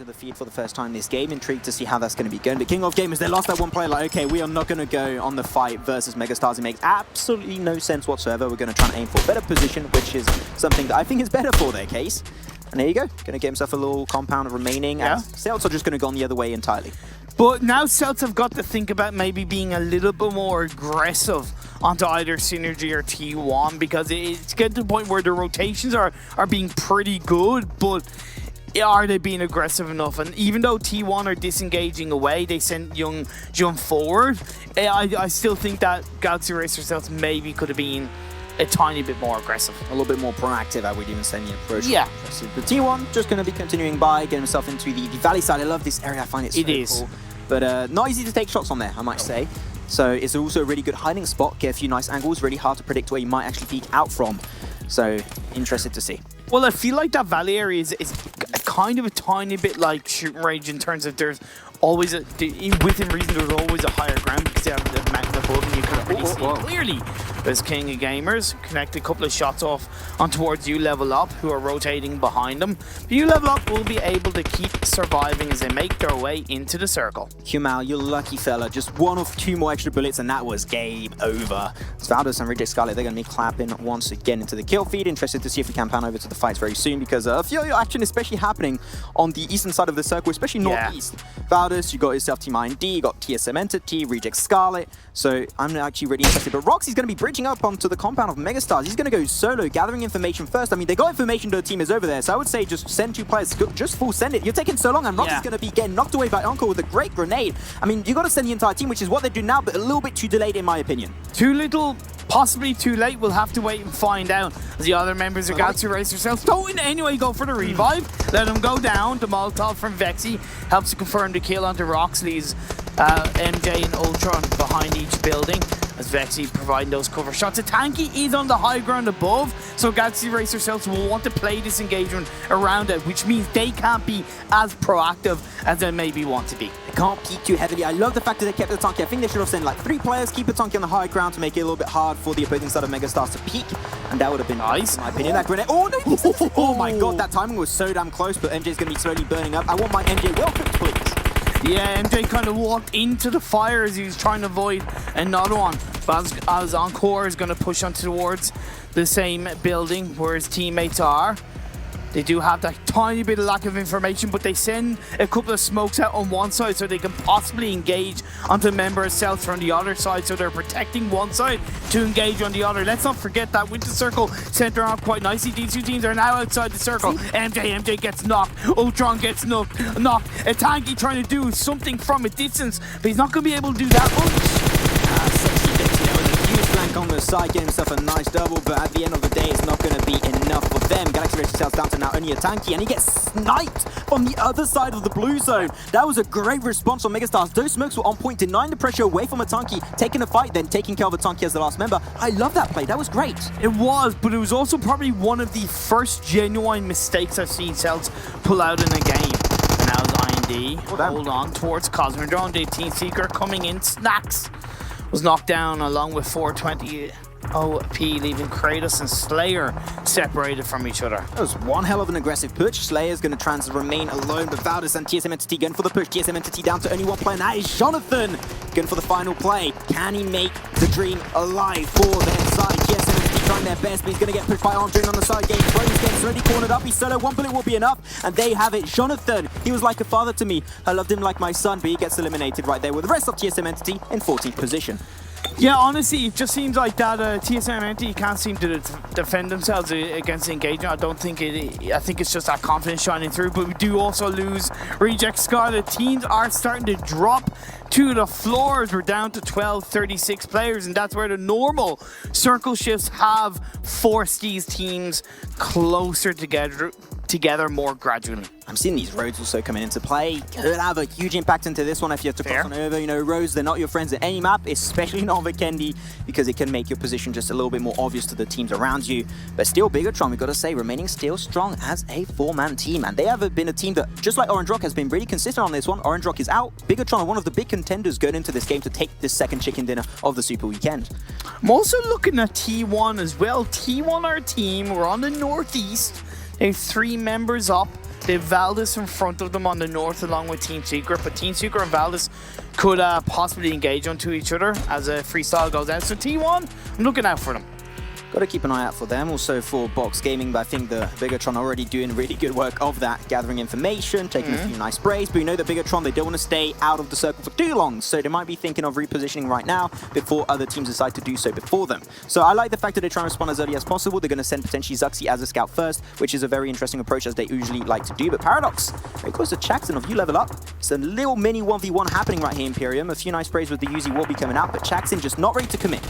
into the feed for the first time this game. Intrigued to see how that's going to be going. The King of Gamers, they lost that one player. Like, okay, we are not going to go on the fight versus Megastars. It makes absolutely no sense whatsoever. We're going to try and aim for a better position, which is something that I think is better for their case. And there you go. Going to get himself a little compound remaining. Yeah. And Celts are just going to go on the other way entirely. But now Celts have got to think about maybe being a little bit more aggressive onto either Synergy or T1, because it's getting to the point where the rotations are being pretty good, but are they being aggressive enough? And even though T1 are disengaging away, they send Young forward. I still think that Galaxy Racer Celts maybe could have been a tiny bit more aggressive. A little bit more proactive, I would even say, in the approach. Yeah. The T1 just going to be continuing by, getting himself into the valley side. I love this area. I find it so cool. But not easy to take shots on there, I might say. So it's also a really good hiding spot. Get a few nice angles. Really hard to predict where you might actually peek out from. So interested to see. Well, I feel like that valley area is kind of a tiny bit like shooting range in terms of there's always within reason there's always a higher ground because you have the mountain above and you can really see it clearly. There's King of Gamers, connect a couple of shots off on towards you level up, who are rotating behind them. But you level up will be able to keep surviving as they make their way into the circle. Kumal, you lucky fella, just one of two more extra bullets and that was game over. Valdos and Reject Scarlet, they're going to be clapping once again into the kill feed. Interested to see if we can pan over to the fights very soon, because a few action especially happening on the eastern side of the circle, especially northeast. Valdos, you got yourself Team IND, you got TSM Entity, Reject Scarlet. So I'm actually really interested. But Roxy's going to be bridging up onto the compound of Megastars. He's going to go solo, gathering information first. I mean, they got information that the team is over there, so I would say just send two players. Just full send it. You're taking so long, and Roxy's going to be getting knocked away by Uncle with a great grenade. I mean, you got to send the entire team, which is what they do now, but a little bit too delayed in my opinion. Too little, possibly too late. We'll have to wait and find out. As the other members of Galaxy Racer Celts don't in any way go for the revive. Let him go down. The Molotov from Vexy helps to confirm the kill onto Roxley's MJ and Ultron behind each building, as Vexy providing those cover shots. A Tanky is on the high ground above, so Galaxy Racer Celts will want to play this engagement around it, which means they can't be as proactive as they maybe want to be. They can't peek too heavily. I love the fact that they kept the Tanky. I think they should have sent like 3 players, keep a Tanky on the high ground to make it a little bit hard for the opposing side of Megastars to peek, and that would have been nice, in my opinion. That grenade. Oh no! Oh my god, that timing was so damn close, but MJ's going to be slowly burning up. I want my MJ well cooked, please. Yeah, MJ kind of walked into the fire as he was trying to avoid another one. But as Encore is going to push on towards the same building where his teammates are. They do have that tiny bit of lack of information, but they send a couple of smokes out on one side so they can possibly engage onto members Celts from the other side. So they're protecting one side to engage on the other. Let's not forget that Winter Circle center out quite nicely. These two teams are now outside the circle. MJ gets knocked. Ultron gets knocked. A Tanky trying to do something from a distance, but he's not going to be able to do that much. Flank on the side, getting himself a nice double, but at the end of the day, it's not going to be enough for them. Galaxy Racer Celts down to now only a Tanky, and he gets sniped from the other side of the blue zone. That was a great response from Megastars. Those smokes were on point, denying the pressure away from a Tanky, taking a fight, then taking care of a Tanky as the last member. I love that play. That was great. It was, but it was also probably one of the first genuine mistakes I've seen Celts pull out in a game. And now it's IND. Hold on towards Cosmodrome. The Team Seeker coming in. Snacks was knocked down along with 420 OP, leaving Kratos and Slayer separated from each other. That was one hell of an aggressive push. Slayer's going to remain alone, but Valdos and TSM Entity going for the push. TSM Entity down to only one player, and that is Jonathan going for the final play. Can he make the dream alive for their side? TSM Entity trying their best, but he's going to get pushed by Andre on the side. Getting already cornered up. He's solo. One bullet will be enough, and they have it. Jonathan, he was like a father to me. I loved him like my son, but he gets eliminated right there with the rest of TSM Entity in 14th position. Yeah, honestly, it just seems like that TSM Entity can't seem to defend themselves against the engagement. I think it's just that confidence shining through, but we do also lose Reject Scarlet. Teams are starting to drop to the floors. We're down to 12, 36 players, and that's where the normal circle shifts have forced these teams closer together more gradually. I'm seeing these roads also coming into play. Could have a huge impact into this one if you have to cross on over. You know, roads, they're not your friends at any map, especially not Vikendi, because it can make your position just a little bit more obvious to the teams around you. But still, Bigatron, we've got to say, remaining still strong as a 4-man team. And they have been a team that, just like Orange Rock, has been really consistent on this one. Orange Rock is out. Bigatron are one of the big contenders going into this game to take this second chicken dinner of the Super Weekend. I'm also looking at T1 as well. T1 are a team. We're on the northeast. They have 3 members up They have Valdez in front of them on the north along with Team Secret, but Team Secret and Valdez could possibly engage onto each other as a freestyle goes out. So T1, I'm looking out for them. Got to keep an eye out for them. Also for Box Gaming, but I think the Bigatron already doing really good work of that, gathering information, taking a few nice sprays. But you know the Bigatron, they don't want to stay out of the circle for too long, so they might be thinking of repositioning right now before other teams decide to do so before them. So I like the fact that they try and respond as early as possible. They're going to send potentially Zuxi as a scout first, which is a very interesting approach as they usually like to do. But Paradox, very close to Jackson of you level up. It's a little mini 1v1 happening right here, Imperium. A few nice sprays with the Uzi will be coming out, but Jackson just not ready to commit.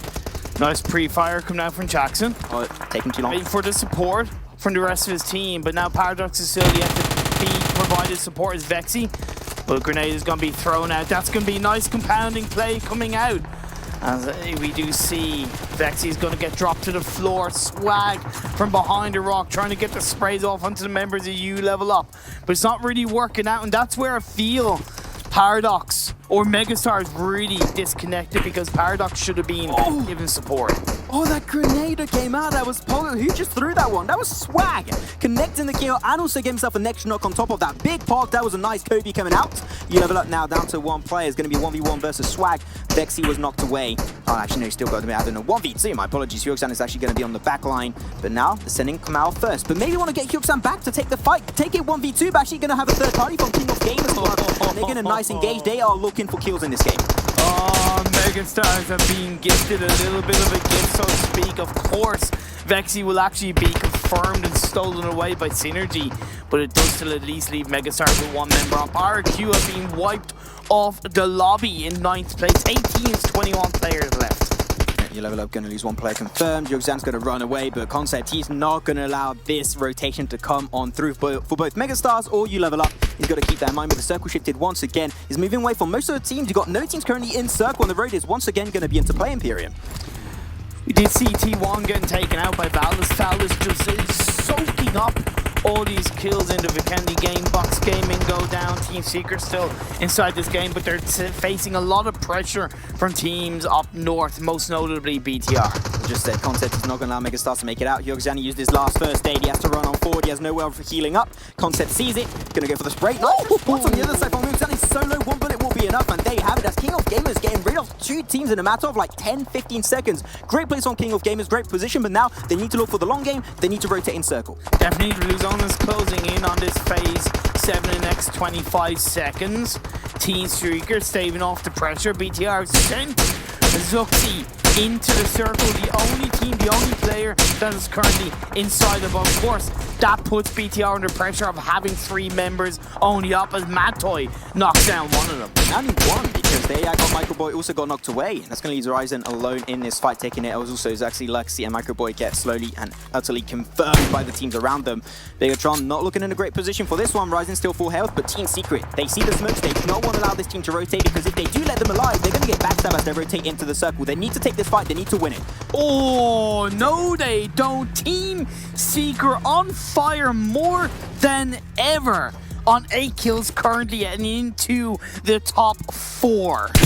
Nice pre-fire coming out from Jackson. Oh, taking too long. Waiting for the support from the rest of his team, but now Paradox is still yet to be provided support as Vexy. But grenade is going to be thrown out. That's going to be a nice compounding play coming out. As we do see Vexy is going to get dropped to the floor. Swag from behind the rock, trying to get the sprays off onto the members of U level up. But it's not really working out, and that's where I feel Paradox or Megastar is really disconnected, because Paradox should have been given support. Oh, that grenade that came out, that was Polo. Who just threw that one? That was Swag. Connecting the kill and also gave himself a next knock on top of that. Big park, that was a nice Kobe coming out. You level up now down to one player. It's going to be 1v1 versus Swag. Vexy was knocked away. Oh, actually, no, he still got to be out in a 1v2. My apologies. Hyuksan is actually going to be on the back line. But now, they're sending Kamal first. But maybe want to get Hyuksan back to take the fight. Take it 1v2, but actually going to have a third party from King of Gamers. And they're going to nice engage. They are looking for kills in this game. Oh, Megastars have been gifted a little bit of a gift, so to speak. Of course, Vexy will actually be confirmed and stolen away by Synergy, but it does still at least leave Megastars with one member on. RQ have been wiped off the lobby in 9th place. 18 is 21 players left. You level up, going to lose one player confirmed. Yogzan's going to run away, but Concept, he's not going to allow this rotation to come on through for both Megastars or you level up. He's got to keep that in mind, but the circle shifted once again. He's moving away from most of the teams. You've got no teams currently in circle, and the road is once again going to be into play, Imperium. We did see T1 getting taken out by Valdez. Valdez just soaking up all these kills into Vikendi game. Box Gaming go down. Team Secret still inside this game, but they're facing a lot of pressure from teams up north, most notably BTR. Just said, Concept is not going to allow Megastars to make it out. Hyuksan used his last first aid. He has to run on forward. He has nowhere for healing up. Concept sees it. Going to go for the spray. Nice response on the other side from Hyuksan. He's solo. One bullet will be enough, and there you have it. As King of Gamers getting rid of two teams in a matter of like 10-15 seconds. Great place on King of Gamers, great position, but now they need to look for the long game. They need to rotate in circle. Definitely, Luzona's closing in on this phase 7 in the next 25 seconds. Team Streaker staving off the pressure. BTR sent Zuxi into the circle. The only team, the only player that is currently inside of course, that puts BTR under pressure of having 3 members only up as Matoy knocks down one of them. Only one, because they got Microboy also got knocked away. That's going to leave Ryzen alone in this fight, taking it. It was also Zaxi, Luxy, and Microboy get slowly and utterly confirmed by the teams around them. Bigatron not looking in a great position for this one. Ryzen still full health, but Team Secret, they see the smokes. They do not want to allow this team to rotate, because if they do let them alive, they're going to get backstabbed as they rotate into the circle. They need to take this fight. They need to win it. Oh, no, they don't. Team Secret on fire more than ever. On 8 kills currently and into the top 4. The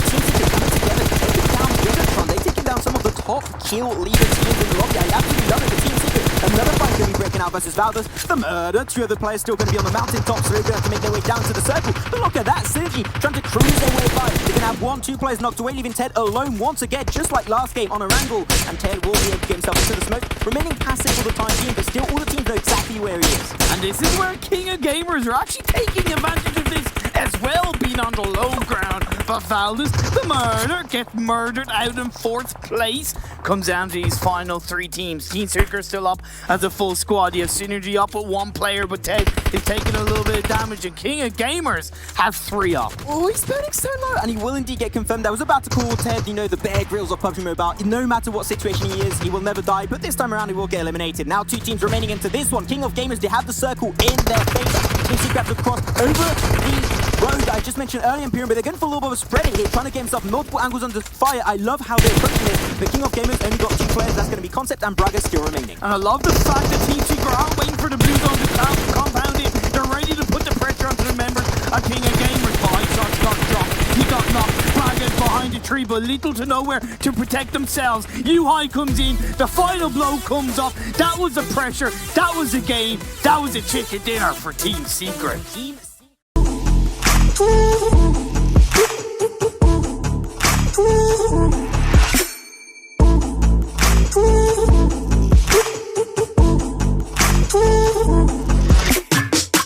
Team Secret coming together, taking down Bigatron. They're taking down some of the top kill leader teams in the lobby. I absolutely love it. The Team Secret, another fight going to be breaking out versus Valdez. The murder. 2 other players still going to be on the mountaintop, so they're going to have to make their way down to the circle. But look at that, Synergy trying to cruise their way by. They're going to have 1-2 players knocked away, leaving Ted alone once again, just like last game on a wrangle. And Ted will be able to get himself into the smoke, remaining passive for the time being, but still all the teams know exactly where he is. And this is where King of Gamers are actually taking advantage of this as well, being on the low ground. But Valdez, the murder, gets murdered out in 4th place. Comes down to these final 3 teams. Team Secret still up as a full squad. You have Synergy up with 1 player, but Ted is taking a little bit of damage. And King of Gamers have 3 up. Oh, he's burning so low, and he will indeed get confirmed. I was about to call Ted, you know, the Bear Grylls of PUBG Mobile. No matter what situation he is, he will never die. But this time around, he will get eliminated. Now 2 teams remaining into this one. King of Gamers, they have the circle in their face. Team Secret have to cross over the road I just mentioned earlier, Imperium, but they're going for a little bit of a spread here, trying to get himself multiple angles under fire. I love how they're approaching this. The King of Gamers only got 2 players. That's going to be Concept and Braga still remaining. And I love the fact that Team Secret aren't waiting for the blue zone to compound it. They're ready to put the pressure onto the members of King of Gamers. But shots got dropped. He got knocked. Braga's behind it, tree, but little to nowhere to protect themselves. uHigh comes in, the final blow comes up. That was the pressure, that was the game, that was a chicken dinner for Team Secret.